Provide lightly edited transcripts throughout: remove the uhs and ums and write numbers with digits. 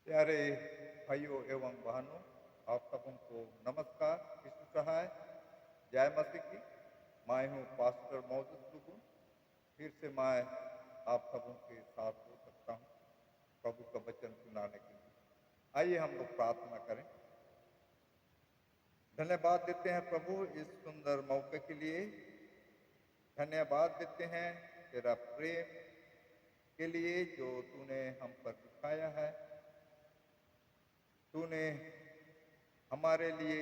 प्यारे भाइयों एवं बहनों, आप सबों को नमस्कार। विष्णु सहाय, जय मसीह की। मैं हूँ पास्टर मोजेस दुगुन। फिर से मैं आप सबों के साथ हो सकता हूँ प्रभु का वचन सुनाने के लिए। आइए हम लोग प्रार्थना करें। धन्यवाद देते हैं प्रभु इस सुंदर मौके के लिए। धन्यवाद देते हैं तेरा प्रेम के लिए जो तूने हम पर दिखाया है। तूने हमारे लिए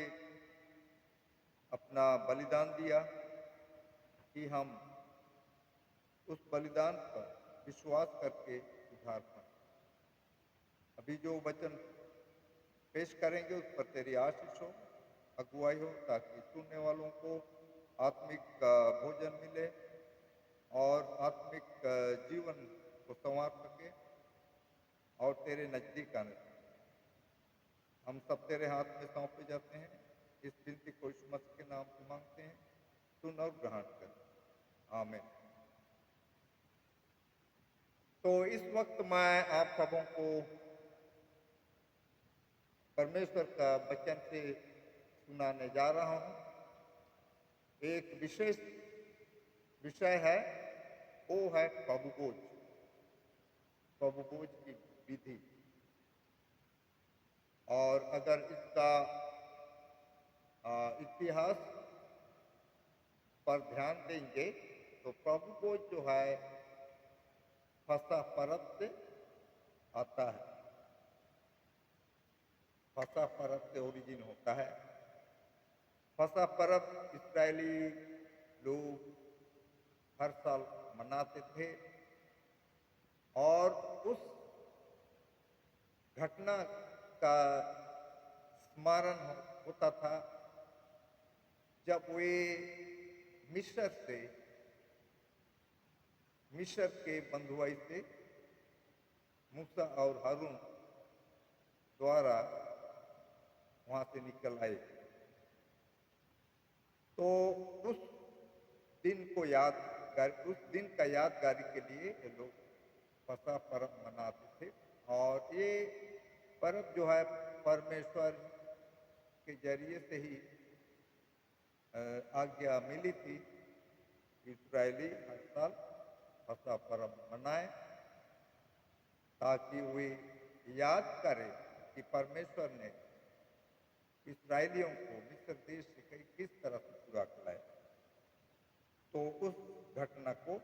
अपना बलिदान दिया कि हम उस बलिदान पर विश्वास करके उद्धार पाएं। अभी जो वचन पेश करेंगे उस पर तेरी आशीष हो, अगुवाई हो, ताकि सुनने वालों को आत्मिक भोजन मिले और आत्मिक जीवन को संवार सके और तेरे नजदीक आने सके। हम सब तेरे हाथ में सौंपे जाते हैं। इस विनती को यीशु मसीह के नाम से मांगते हैं, सुन और ग्रहण कर। आमीन। तो इस वक्त मैं आप सबों को परमेश्वर का वचन से सुनाने जा रहा हूं। एक विशेष विषय है, वो है प्रभुभोज की विधि। और अगर इसका इतिहास पर ध्यान देंगे तो प्रभुभोज जो है फसह पर्व से आता है। फसह पर्व से ओरिजिन होता है। फसह पर्व इस्राएली लोग हर साल मनाते थे और उस घटना का स्मरण होता था जब वे मिस्र के बंधुआई से मूसा और हारून द्वारा वहां से निकल आए। तो उस दिन का यादगारी के लिए ये लोग फसह पर्व मनाते थे। और ये पर्व जो है परमेश्वर के जरिए से ही आज्ञा मिली थी। इस्राएली हर साल फसह पर्व मनाए ताकि वे याद करें कि परमेश्वर ने इस्राएलियों को मिस्र देश से किस तरह से पूरा कराया। तो उस घटना को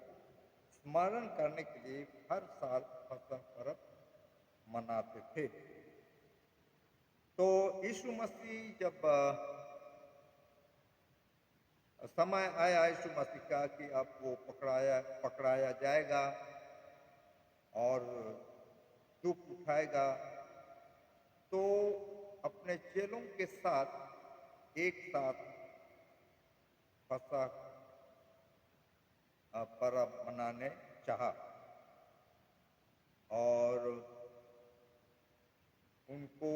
स्मरण करने के लिए हर साल फसह पर्व मनाते थे। तो यीशु मसीह जब समय आया यीशु मसीह का कि अब वो पकड़ाया जाएगा और दुख उठाएगा, तो अपने चेलों के साथ एक साथ फसह पर्व मनाने चाहा और उनको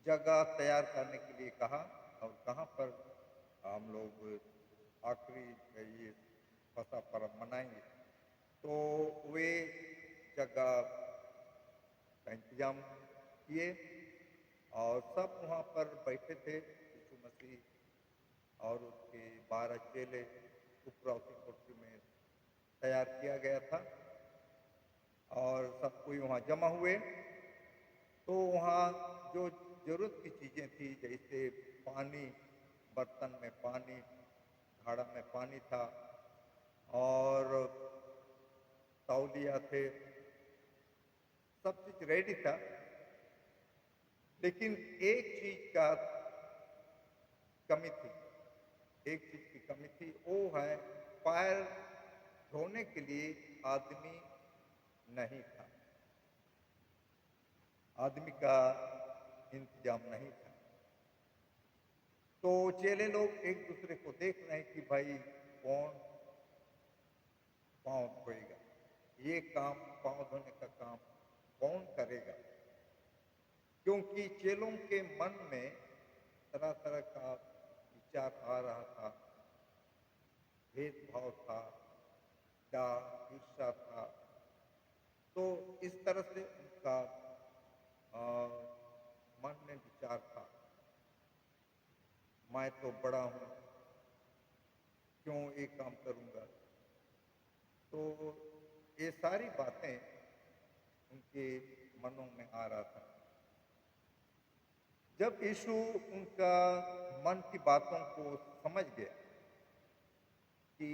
जगह तैयार करने के लिए कहा और कहाँ पर हम लोग आखिरी ये फसह पर्व मनाएंगे। तो वे जगह का इंतजाम किए और सब वहाँ पर बैठे थे। यीशु मसीह और उसके 12 चेले उपरौती कोठी में तैयार किया गया था और सब कोई वहाँ जमा हुए। तो वहाँ जो जरूरत की चीज़ें थी, जैसे पानी, बर्तन में पानी, घड़ा में पानी था और तौलिया थे, सब चीज रेडी था। लेकिन एक चीज का कमी थी, एक चीज की कमी थी, वो है पैर धोने के लिए आदमी नहीं था। आदमी का इंतजाम नहीं था। तो चेले लोग एक दूसरे को देख रहे हैं कि भाई कौन पांव धोएगा, ये काम, पांव धोने का काम कौन करेगा। क्योंकि चेलों के मन में तरह तरह का विचार आ रहा था, भेदभाव था, डाह, ईर्ष्या था। तो इस तरह से उनका अ, मन में विचार था, मैं तो बड़ा हूँ, क्यों ये काम करूँगा। तो ये सारी बातें उनके मनों में आ रहा था। जब यीशु उनका मन की बातों को समझ गया कि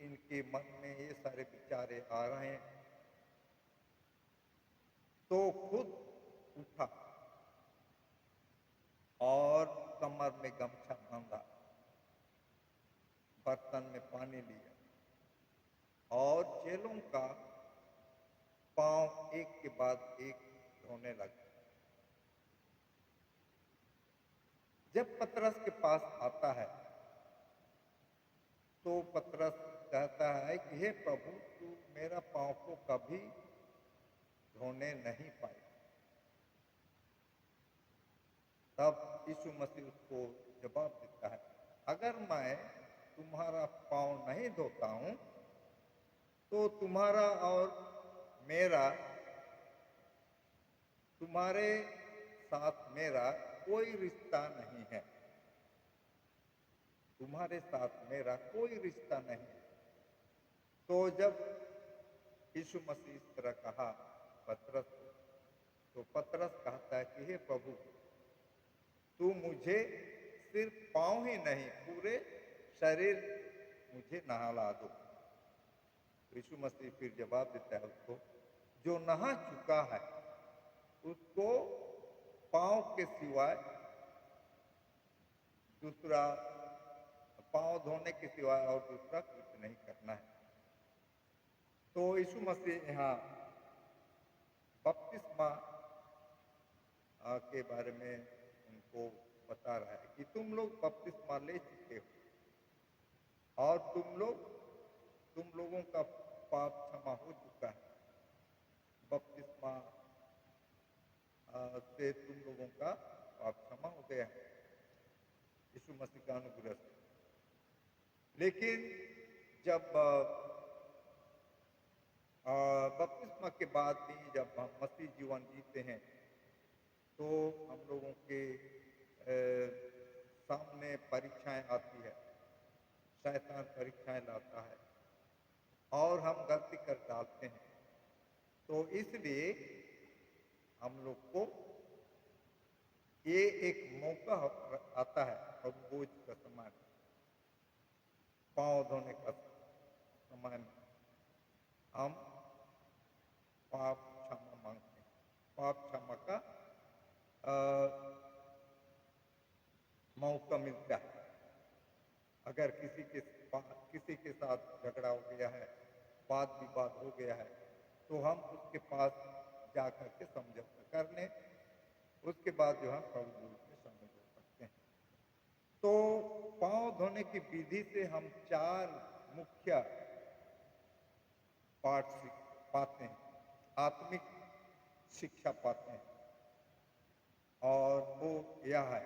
इनके मन में ये सारे विचारे आ रहे हैं, तो खुद उठा और कमर में गमछा बांधा, बर्तन में पानी लिया और चेलों का पांव एक के बाद एक धोने लगा। जब पतरस के पास आता है तो पतरस कहता है कि हे प्रभु, तू मेरा पांव को कभी धोने नहीं पाए। तब यीशु मसीह उसको जवाब देता है, अगर मैं तुम्हारा पांव नहीं धोता हूं तो तुम्हारा और मेरा, तुम्हारे साथ मेरा कोई रिश्ता नहीं है। तुम्हारे साथ मेरा कोई रिश्ता नहीं है। तो जब यीशु मसीह इस तरह कहा पतरस को, तो पतरस कहता है कि हे प्रभु, तू मुझे सिर्फ पांव ही नहीं, पूरे शरीर मुझे नहला दो। यीशु मसीह फिर जवाब देता है उसको, जो नहा चुका है उसको पांव के सिवाय दूसरा, पांव धोने के सिवाय और दूसरा कुछ नहीं करना है। तो यीशु मसीह यहाँ बपतिस्मा के बारे में उनको बता रहा है कि तुम लोग बपतिस्मा ले चुके हो और तुम लोगों का पाप क्षमा हो चुका है। बपतिस्मा से तुम लोगों का पाप क्षमा हो गया है यीशु मसीह का अनुग्रह से। लेकिन जब बपतिस्मा के बाद भी जब हम मसीह जीवन जीते हैं तो हम लोगों के सामने परीक्षाएं आती है, शैतान परीक्षाएं लाता है और हम गलती कर डालते हैं। तो इसलिए हम लोग को ये एक मौका आता है और बोझ का समय, पांव धोने का समय में हम पाप क्षमा मांगते हैं। पाप क्षमा का मौका मिलता है। अगर किसी के साथ झगड़ा हो गया है, वाद विवाद हो गया है, तो हम उसके पास जाकर के समझौता कर लें, उसके बाद जो है प्रभु से समझ हो सकते हैं। तो पांव धोने की विधि से हम 4 मुख्य पाठ पाते हैं, आत्मिक शिक्षा पाते हैं, और वो यह है,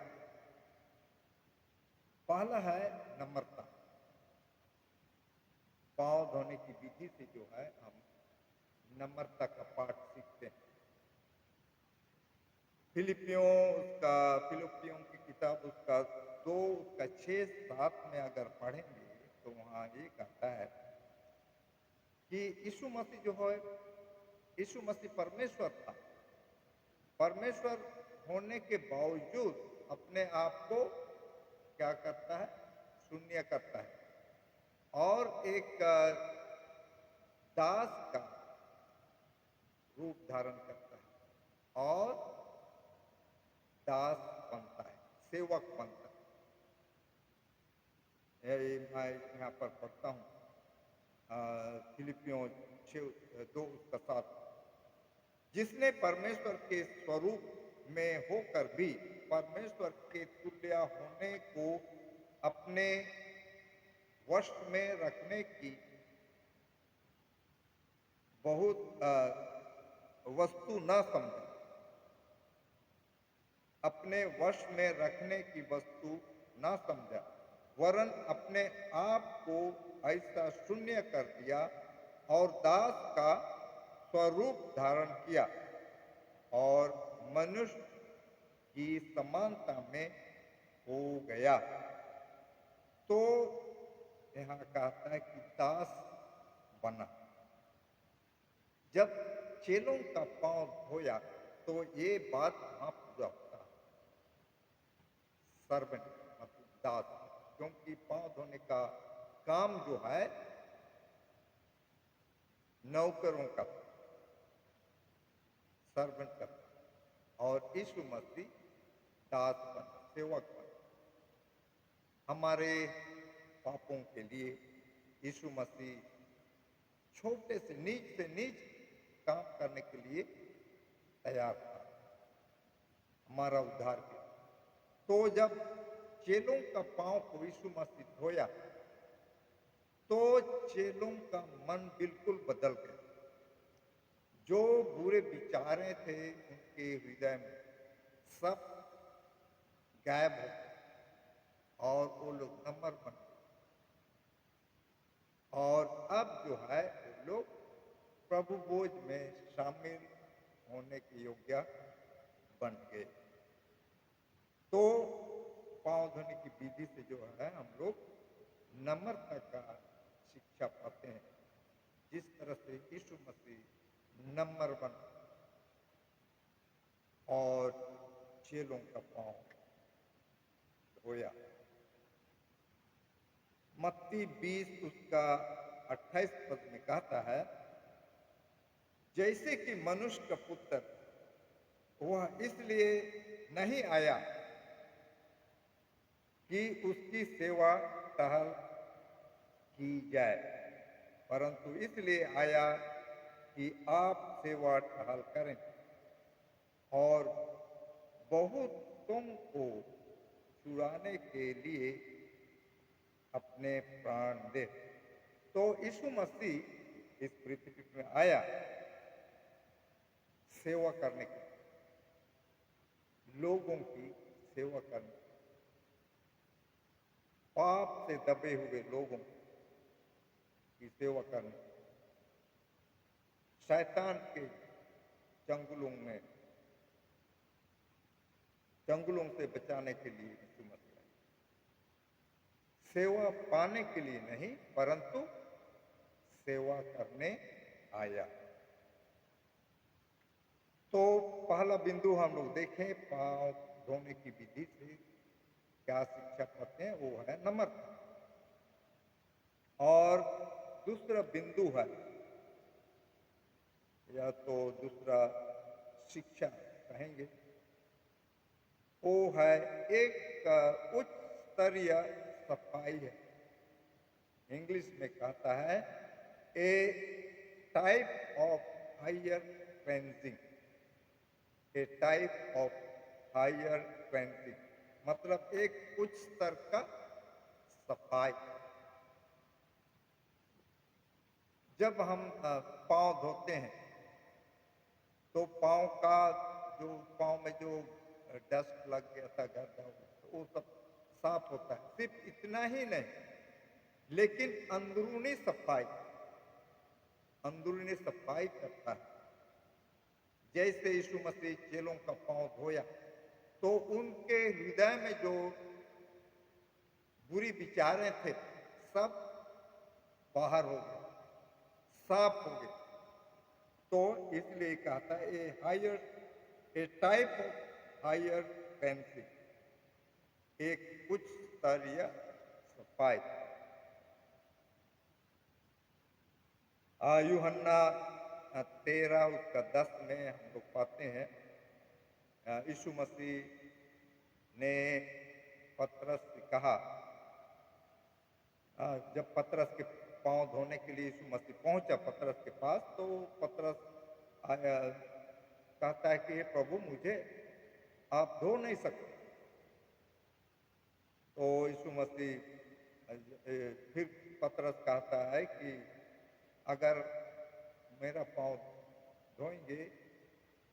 पहला है नम्रता। पांव धोने की विधि से जो है हम नम्रता का पाठ सीखते हैं। फिलिपियों की किताब उसका 2 उसका 6-7 में अगर पढ़ेंगे तो वहाँ ये कहता है कि यीशु मसीह जो है, यीशु मसीह परमेश्वर था। परमेश्वर होने के बावजूद अपने आप को क्या करता है, शून्य करता है और एक दास का रूप धारण करता है और दास बनता है, सेवक बनता है। मैं यहाँ पर पढ़ता हूँ फिलिपियों 2:7, जिसने परमेश्वर के स्वरूप में होकर भी परमेश्वर के तुल्य होने को अपने वश में रखने की बहुत वस्तु न समझा, अपने वश में रखने की वस्तु न समझा, वरन अपने आप को ऐसा शून्य कर दिया और दास का स्वरूप धारण किया और मनुष्य की समानता में हो गया। तो यहाँ कहता है कि दास बना। जब चेलों का पांव धोया तो ये बात वहां पूरा होता है, सर्वेंट मतलब दास, क्योंकि पांव धोने का काम जो है नौकरों का, सर्वेंट का, और यीशु मसीह दास बना, सेवक बना। हमारे पापों के लिए यीशु मसीह छोटे से नीच काम करने के लिए तैयार था, हमारा उद्धार किया। तो जब चेलों का पांव को यीशु मसीह धोया तो चेलों का मन बिल्कुल बदल गया। जो बुरे विचारें थे उनके हृदय में सब गायब हो गए और वो लोग नम्र बन गए, और अब जो है वो लोग प्रभु भोज में शामिल होने के योग्य बन गए। तो पांव धोने की विधि से जो है हम लोग नम्रता का शिक्षा पाते हैं, जिस तरह से यीशु मसीह नम्र बन और चेलों का पांव धोया। मत्ती 20 उसका 28 पद में कहता है, जैसे कि मनुष्य का पुत्र वह इसलिए नहीं आया कि उसकी सेवा टहल की जाए, परंतु इसलिए आया कि आप सेवा टहल करें और बहुतों को छुड़ाने के लिए अपने प्राण दे। तो यीशु मसीह इस पृथ्वी में आया सेवा करने के लिए, लोगों की सेवा करने, पाप से दबे हुए लोगों की सेवा करने, शैतान के चंगुलों से बचाने के लिए यीशु मसीह आया। सेवा पाने के लिए नहीं परंतु सेवा करने आया। तो पहला बिंदु हम लोग देखें, पांव धोने की विधि से क्या शिक्षा पाते हैं, वो है नम्रता। और दूसरा बिंदु है, या तो दूसरा शिक्षा कहेंगे, वो है एक उच्च स्तरीय सफाई है। इंग्लिश में कहता है a type of higher cleansing, a type of higher cleansing, मतलब एक उच्च स्तर का सफाई। जब हम पांव धोते हैं तो पांव में जो डस्ट लग गया था, गर्दा, तो वो सब साफ होता है। सिर्फ इतना ही नहीं, लेकिन अंदरूनी सफाई करता है। जैसे यीशु मसीह चेलों का पांव धोया तो उनके हृदय में जो बुरी विचारें थे सब बाहर हो गए, साफ हो गए। तो इसलिए कहता है a type of higher cleansing, एक उच्च स्तरीय सफाई। यूहन्ना 13 उसका 10 में हम लोग पाते हैं, यीशु मसीह ने पतरस से कहा, जब पतरस के पांव धोने के लिए यीशु मसीह पहुंचा पतरस के पास, तो पतरस कहता है कि हे प्रभु, मुझे आप धो नहीं सकते। तो यीशु मसीह फिर पतरस कहता है कि अगर मेरा पांव धोएंगे,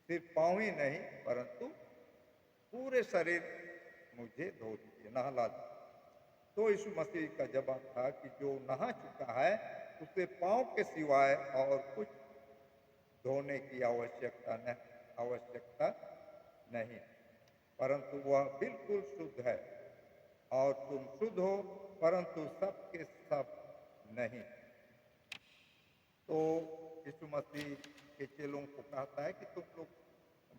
सिर्फ पांव ही नहीं परंतु पूरे शरीर मुझे धो दीजिए, नहला दीजिए। तो यीशु मसीह का जवाब था कि जो नहा चुका है उसे पांव के सिवाय और कुछ धोने की आवश्यकता नहीं, परंतु वह बिल्कुल शुद्ध है। और तुम शुद्ध हो, परंतु सब के सब नहीं। तो यीशु मसीह के चेलों को कहता है कि तुम लोग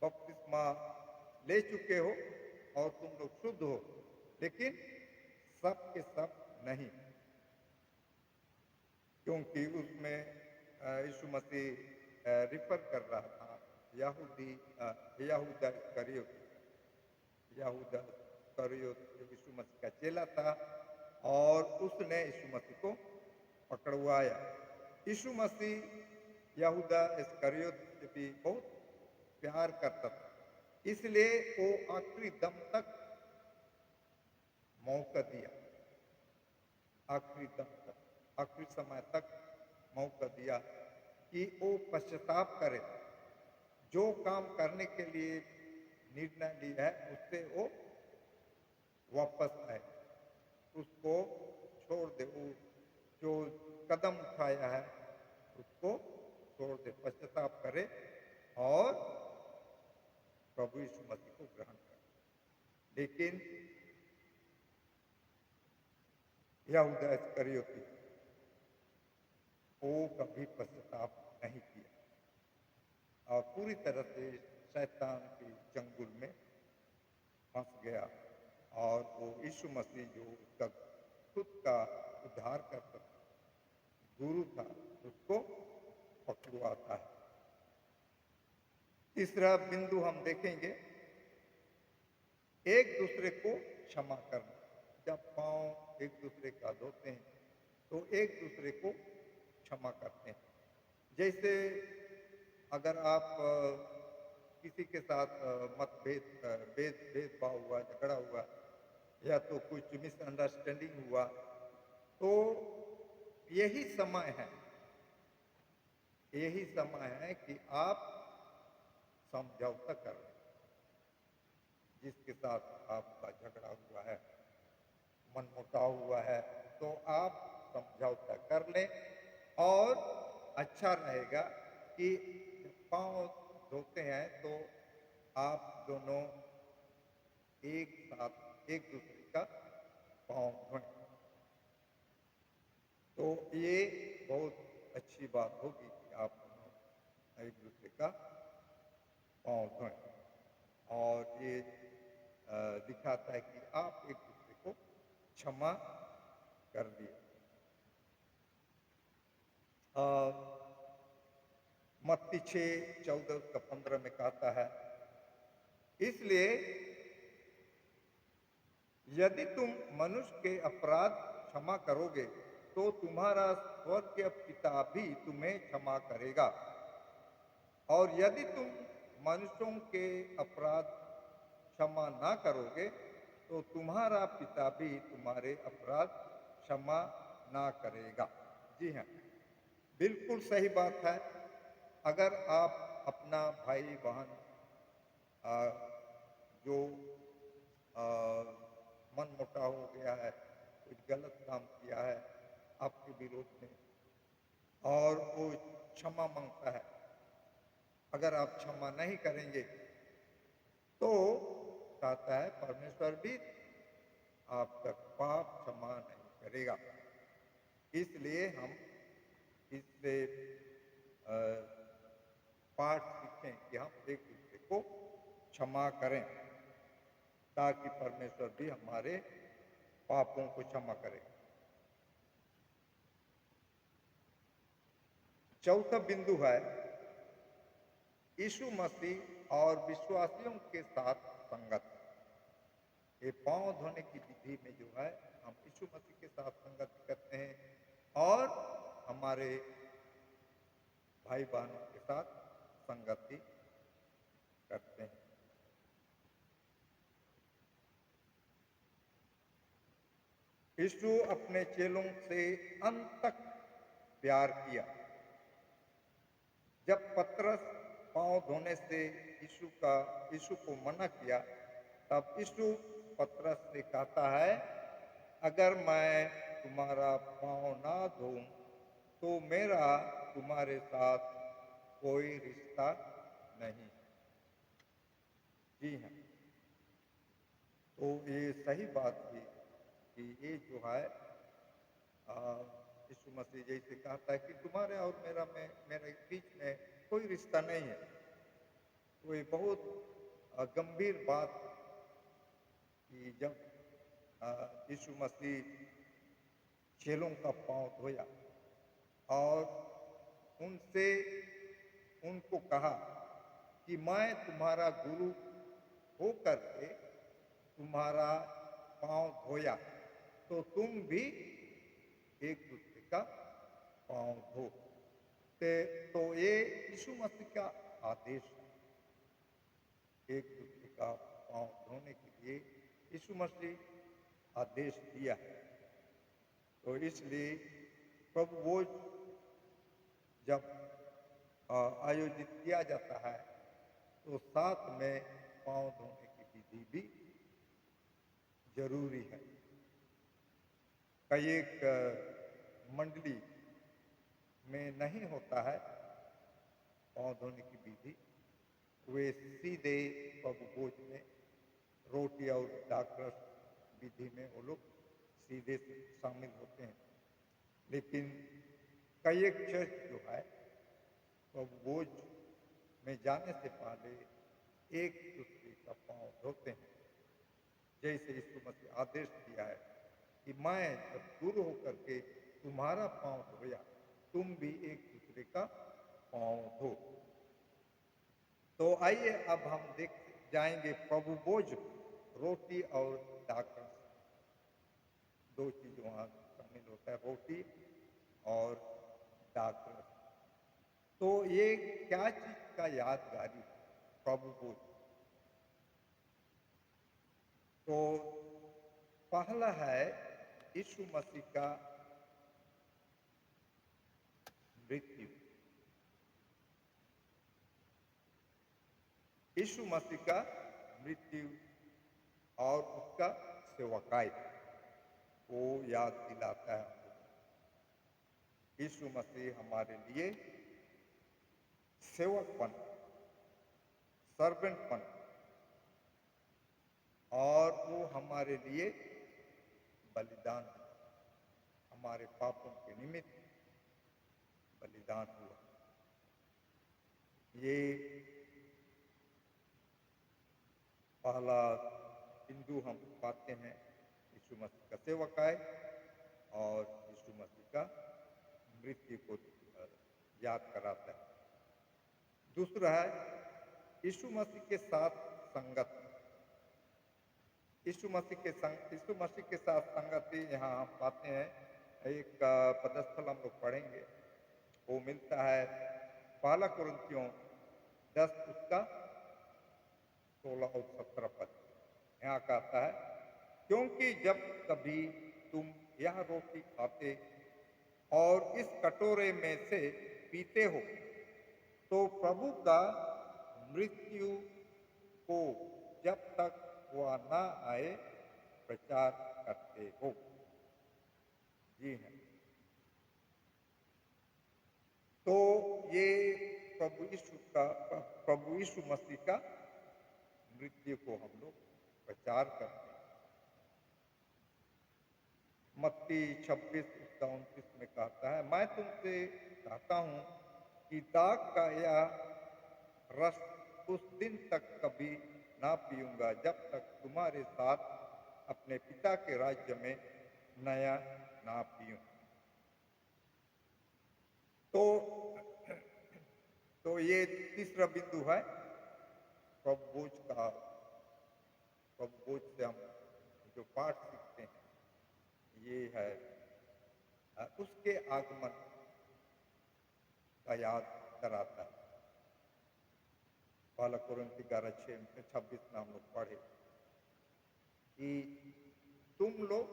बपतिस्मा ले चुके हो और तुम लोग शुद्ध हो, लेकिन सब के सब नहीं, क्योंकि उसमें यीशु मसीह रिफर कर रहा था यहूदा इस्करियोत। यहूदा इस्करियोत यीशु मसीह का चेला था और उसने यीशु मसीह को पकड़वाया। यीशु मसीह यहूदा इस्करियोत से भी बहुत प्यार करता था, इसलिए वो आखिरी दम तक मौका दिया, आखिरी दम तक, आखिरी समय तक मौका दिया कि वो पश्चाताप करे, जो काम करने के लिए निर्णय लिया है उससे वो वापस आए, उसको छोड़ दे, वो जो कदम उठाया है उसको छोड़ दे, पश्चाताप करे और प्रभु यीशु मसीह को ग्रहण करे। लेकिन यहूदा इस्करियोती वो कभी पश्चाताप नहीं किया और पूरी तरह से शैतान के चंगुल में फंस गया और वो यीशु मसीह जो उसका खुद का उद्धार करता था, गुरु था, उसको पकड़वाता है। तीसरा बिंदु हम देखेंगे, एक दूसरे को क्षमा करना। जब पांव एक दूसरे का धोते हैं तो एक दूसरे को क्षमा करते हैं। जैसे अगर आप किसी के साथ भेदभाव हुआ, झगड़ा हुआ या तो कुछ मिसअंडरस्टैंडिंग हुआ, तो यही समय है कि आप समझौता करें। जिसके साथ आपका झगड़ा हुआ है, मनमुटाव हुआ है, तो आप समझौता कर लें और अच्छा रहेगा कि पांव धोते हैं तो आप दोनों एक साथ एक दूसरे का पांव धोएं। तो ये बहुत अच्छी बात होगी कि आप दोनों एक दूसरे का पांव धोएं और ये दिखाता है कि आप एक दूसरे को क्षमा कर दिए। मत्ती 6:14-15 में कहता है, इसलिए यदि तुम मनुष्य के अपराध क्षमा करोगे तो तुम्हारा स्वर्गीय पिता भी तुम्हें क्षमा करेगा, और यदि तुम मनुष्यों के अपराध क्षमा ना करोगे तो तुम्हारा पिता भी तुम्हारे अपराध क्षमा ना करेगा। जी हाँ, बिल्कुल सही बात है। अगर आप अपना भाई बहन जो मनमुटाव हो गया है, कुछ गलत काम किया है आपके विरोध में और वो क्षमा मांगता है, अगर आप क्षमा नहीं करेंगे तो कहता है परमेश्वर भी आपका पाप क्षमा नहीं करेगा। इसलिए हम इससे पाठ सीखें कि हम एक दूसरे को क्षमा करें ताकि परमेश्वर भी हमारे पापों को क्षमा करे। चौथा बिंदु है यीशु मसीह और विश्वासियों के साथ संगत। ये पांव धोने की विधि में जो है हम यीशु मसीह के साथ संगत करते हैं और हमारे भाई बहनों के साथ संगति करते हैं। यीशु अपने चेलों से अंत तक प्यार किया। जब पतरस पांव धोने से यीशु को मना किया, तब यीशु पतरस से कहता है, अगर मैं तुम्हारा पांव ना धोऊं तो मेरा तुम्हारे साथ कोई रिश्ता नहीं। जी हाँ, तो ये सही बात थी कि ये जो है यीशु मसीह जैसे कहता है कि तुम्हारे और मेरे बीच में कोई रिश्ता नहीं है। तो ये बहुत गंभीर बात कि जब यीशु मसीह चेलों का पांव धोया और उनसे उनको कहा कि मैं तुम्हारा गुरु हो करके तुम्हारा पांव धोया, तो तुम भी एक दूसरे का पांव धो। तो ये यीशु मसीह का आदेश है, एक दूसरे का पांव धोने के लिए यीशु मसीह आदेश दिया है। तो इसलिए प्रभु भोज जब आयोजित किया जाता है तो साथ में पांव धोने की विधि भी जरूरी है। कई एक मंडली में नहीं होता है पांव धोने की विधि, वे सीधे प्रभु भोज में रोटी और दाखरस विधि में वो लोग सीधे से शामिल होते हैं। लेकिन कई एक चर्च जो है प्रभु भोज में जाने से पहले एक दूसरे का पांव धोते हैं, जैसे यीशु मसीह आदेश दिया है कि मैं जब गुरु होकर के तुम्हारा पांव धोया, तुम भी एक दूसरे का पांव धो। तो आइए अब हम देख जाएंगे प्रभु भोज रोटी और दाखरस, दो चीज वहां शामिल होता है, रोटी और दाखरस। तो ये क्या चीज का यादगारी प्रभु भोज? तो पहला है यीशु मसीह का मृत्यु। यीशु मसीह का मृत्यु और उसका सेवकाई वो याद दिलाता है। यीशु मसीह हमारे लिए सेवकपन, सर्वेंटपन, और वो हमारे लिए बलिदान, हमारे पापों के निमित्त बलिदान हुआ। ये पहला बिंदु हम पाते हैं यीशु मसीह का सेवकाई और यीशु मसीह का मृत्यु को याद कराता है। दूसरा है यीशु मसीह के साथ संगत। यीशु मसीह के साथ संगति यहाँ हम पाते हैं। एक पदस्थल हम लोग पढ़ेंगे, वो मिलता है पहला कुरिन्थियों 10 उसका 16 और 17 पद। यहाँ कहता है, क्योंकि जब कभी तुम यह रोटी खाते और इस कटोरे में से पीते हो तो प्रभु का मृत्यु को जब तक वह न आए प्रचार करते हो। जी हाँ, तो ये प्रभु यीशु मसीह का मृत्यु को हम लोग प्रचार करते हैं। मत्ती 26 उसका 29 में कहता है, मैं तुमसे कहता हूं कि दाख का यह रस उस दिन तक कभी ना पीऊंगा जब तक तुम्हारे साथ अपने पिता के राज्य में नया ना पीऊं। तो ये तीसरा बिंदु है प्रभु भोज का। प्रभु भोज से हम जो पाठ सीखते हैं ये है उसके आगमन का याद कराता है। पहला कुरिन्थी 11:6-26 में हम लोग पढ़े कि तुम लोग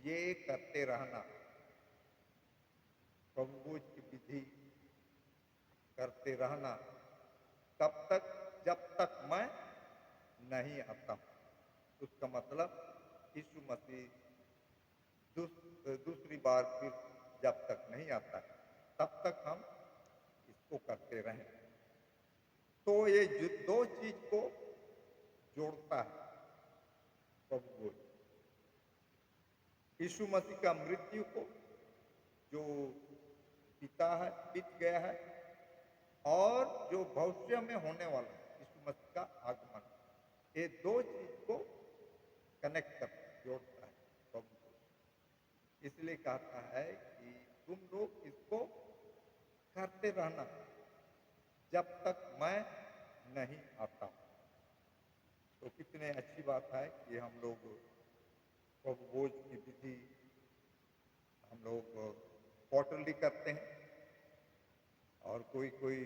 ये करते रहना, प्रभु भोज की विधि करते रहना, तब तक जब तक मैं नहीं आता। उसका मतलब यीशु मसीह दूसरी बार फिर जब तक नहीं आता तब तक हम इसको करते रहें। तो ये दो चीज को जोड़ता है प्रभु भोज। यीशु मसीह का मृत्यु को जो बीत गया है और जो भविष्य में होने वाला है यीशु मसीह का आगमन, ये दो चीज को कनेक्ट करता है, जोड़ता है प्रभु को। इसलिए कहता है कि तुम लोग इसको करते रहना जब तक मैं नहीं आता हूं। तो कितने अच्छी बात है कि हम लोग प्रभु भोज की विधि हम लोग क्वार्टरली करते हैं और कोई कोई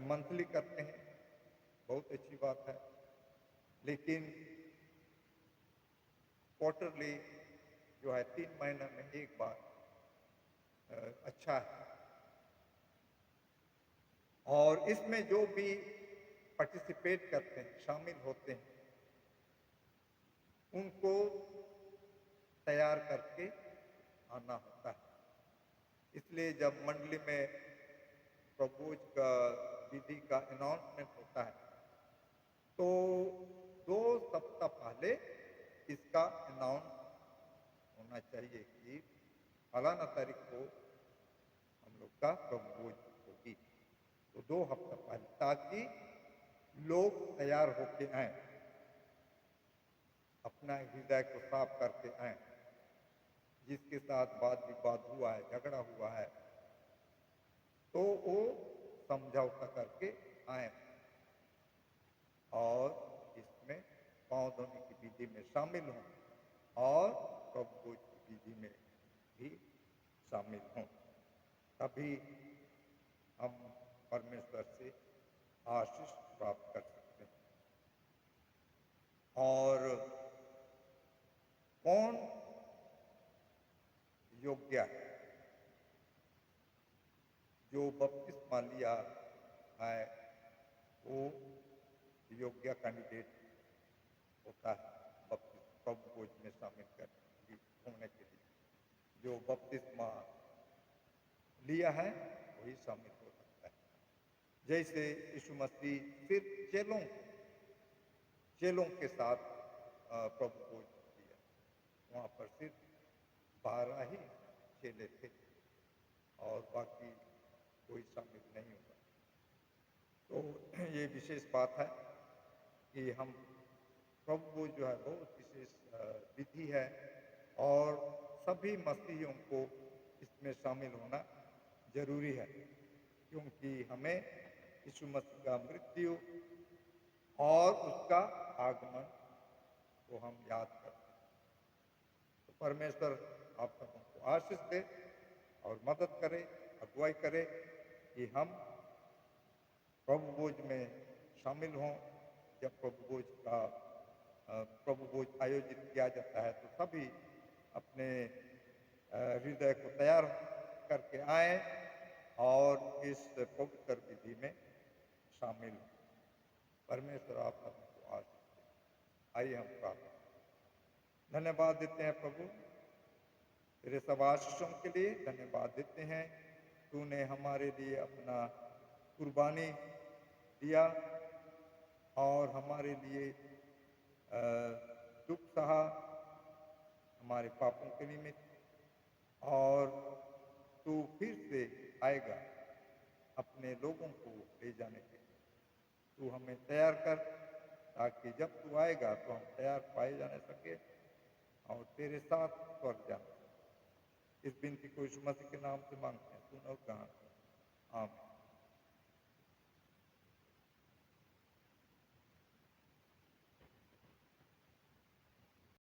मंथली करते हैं, बहुत अच्छी बात है। लेकिन क्वार्टरली जो है 3 महीने में एक बार अच्छा है। और इसमें जो भी पार्टिसिपेट करते हैं, शामिल होते हैं, उनको तैयार करके आना होता है। इसलिए जब मंडली में प्रभुज का विधि का अनाउंसमेंट होता है तो 2 सप्ताह पहले इसका अनाउंस होना चाहिए कि फलाना तारीख को हम लोग का प्रभुज होगी। तो 2 हफ्ता पहले, ताकि लोग तैयार होके आए, अपना हृदय को साफ करके आए। जिसके साथ वाद विवाद हुआ है, झगड़ा हुआ है, तो वो समझौता करके आए और इसमें पांव धोने की विधि में शामिल हों और प्रभु भोज की विधि में भी शामिल हों। तभी हम परमेश्वर से आशीष प्राप्त कर सकते हैं। और कौन योग्य है? जो बपतिस्मा लिया है वो योग्य कैंडिडेट होता है प्रभु भोज में शामिल होने के लिए। जो बपतिस्मा लिया है वही शामिल हो सकता है। जैसे यीशु मसीह सिर्फ चेलों के साथ प्रभु भोज किया, वहाँ पर सिर्फ 12 ही चेले थे और बाकी कोई शामिल नहीं होगा। तो ये विशेष बात है कि हम प्रभु भोज जो है बहुत विशेष विधि है और सभी मसीहियों को इसमें शामिल होना जरूरी है, क्योंकि हमें यीशु मसीह का मृत्यु और उसका आगमन को हम याद करते हैं। तो परमेश्वर आप सबों को आशीष दे और मदद करे, अगुवाई करे कि हम प्रभु भोज में शामिल हों। जब प्रभु भोज आयोजित किया जाता है तो सभी अपने हृदय को तैयार करके आए और इस पवित्र विधि में शामिल हों। परमेश्वर आप सबों को आशीष दे। आइए हम प्रार्थना। धन्यवाद देते हैं प्रभु तेरे सब आशीषों के लिए, धन्यवाद देते हैं तूने हमारे लिए अपना कुर्बानी दिया और हमारे लिए दुख सहा हमारे पापों के निमित्त, और तू फिर से आएगा अपने लोगों को ले जाने के लिए। तू हमें तैयार कर ताकि जब तू आएगा तो हम तैयार पाए जाने सके और तेरे साथ स्वर्ग जाने। इस विनती को यीशु मसीह के नाम से मांगते हैं, सुन और ग्रहण कर। आमीन।